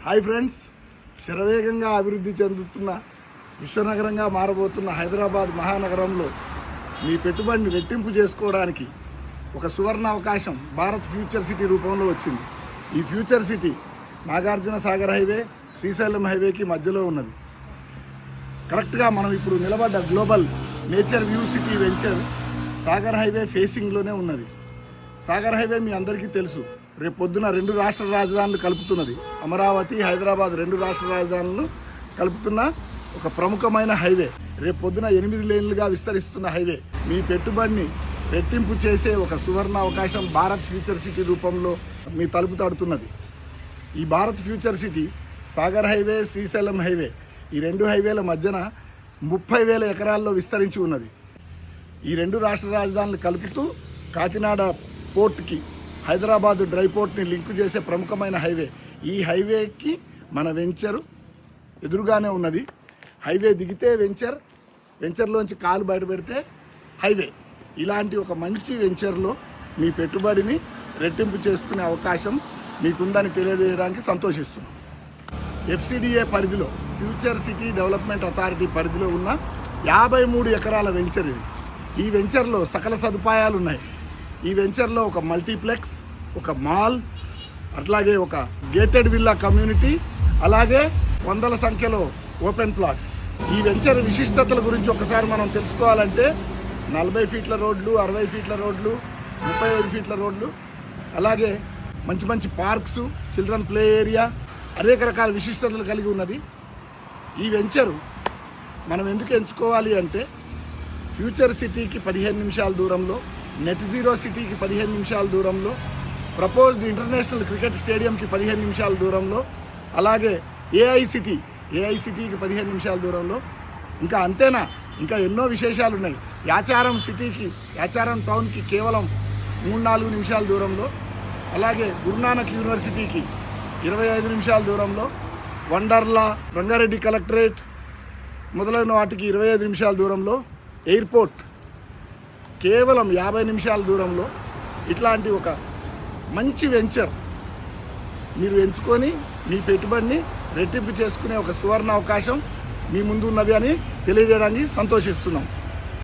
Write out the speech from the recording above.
Hi friends, శరవేగంగా అభివృద్ధి చెందుతున్న విశ్వనగరంగా మారబోతున్న హైదరాబాద్ మహానగరంలో మీ పెట్టుబడిని రెట్టింపు చేసుకోవడానికి ఒక సువర్ణ అవకాశం భారత్ ఫ్యూచర్ సిటీ రూపంలో వచ్చింది. ఈ future city Nagarjuna Sagar highway, Srisailam హైవేకి మధ్యలో ఉన్నది. కరెక్ట్గా మనం ఇప్పుడు నిలబడ్డ global nature view city venture Sagar highway ఫేసింగ్లోనే ఉన్నది. సాగర్ హైవే మీ అందరికీ తెలుసు, రేపు పొద్దున 2 రాష్ట్ర రాజధానులు కలుపుతున్నది. అమరావతి, హైదరాబాద్ 2 రాష్ట్ర రాజధానులను కలుపుతున్న ఒక ప్రముఖమైన హైవే. రేపు పొద్దున 8 లేన్లుగా విస్తరిస్తున్న హైవే. మీ పెట్టుబడిని రెట్టింపు చేసే ఒక సువర్ణ అవకాశం భారత్ ఫ్యూచర్ సిటీ రూపంలో మీ తలుపు తడుతున్నది. ఈ Bharat future city Sagar highway, Srisailam highway, ఈ 2 హైవేల మధ్యన 30,000 ఎకరాల్లో విస్తరించి ఉన్నది. ఈ 2 రాష్ట్ర రాజధానులు కలుపుతూ కాకినాడ పోర్ట్కి, హైదరాబాద్ డ్రై పోర్ట్ని లింకు చేసే ప్రముఖమైన హైవే. ఈ హైవేకి మన వెంచరు ఎదురుగానే ఉన్నది. హైవే దిగితే వెంచర్లోంచి కాలు బయట పెడితే హైవే. ఇలాంటి ఒక మంచి వెంచర్లో మీ పెట్టుబడిని రెట్టింపు చేసుకునే అవకాశం మీకుందని తెలియజేయడానికి సంతోషిస్తున్నాం. FCDA పరిధిలో, ఫ్యూచర్ సిటీ డెవలప్మెంట్ అథారిటీ పరిధిలో ఉన్న 53 ఎకరాల వెంచర్ ఇది. ఈ వెంచర్లో సకల సదుపాయాలు ఉన్నాయి. ఈ వెంచర్లో ఒక మల్టీప్లెక్స్, ఒక మాల్, అట్లాగే ఒక గేటెడ్ విల్లా కమ్యూనిటీ, అలాగే వందల సంఖ్యలో ఓపెన్ ప్లాట్స్. ఈ వెంచర్ విశిష్టతల గురించి ఒకసారి మనం తెలుసుకోవాలంటే 40 ఫీట్ల రోడ్లు, 60 ఫీట్ల రోడ్లు, 35 ఫీట్ల రోడ్లు, అలాగే మంచి మంచి పార్క్స్, చిల్డ్రన్ ప్లే ఏరియా, అనేక రకాల విశిష్టతలు కలిగి ఉన్నది. ఈ వెంచరు మనం ఎందుకు ఎంచుకోవాలి అంటే, ఫ్యూచర్ సిటీకి 15 నిమిషాల దూరంలో, నెట్ జీరో సిటీకి 15 నిమిషాల దూరంలో, ప్రపోజ్డ్ ఇంటర్నేషనల్ క్రికెట్ స్టేడియంకి 15 నిమిషాల దూరంలో, అలాగే ఏఐసిటీకి 15 నిమిషాల దూరంలో. ఇంకా అంతేనా, ఇంకా ఎన్నో విశేషాలు ఉన్నాయి. యాచారం టౌన్కి కేవలం 3-4 నిమిషాల దూరంలో, అలాగే గురునానక్ యూనివర్సిటీకి 25 నిమిషాల దూరంలో, వండర్లా, రంగారెడ్డి కలెక్టరేట్ మొదలైన వాటికి 25 నిమిషాల దూరంలో, ఎయిర్పోర్ట్ కేవలం 50 నిమిషాల దూరంలో. ఇట్లాంటి ఒక మంచి వెంచర్ మీరు ఎంచుకొని మీ పెట్టుబడిని రెట్టింపు చేసుకునే ఒక సువర్ణ అవకాశం మీ ముందు ఉన్నది అని తెలియజేయడానికి సంతోషిస్తున్నాం.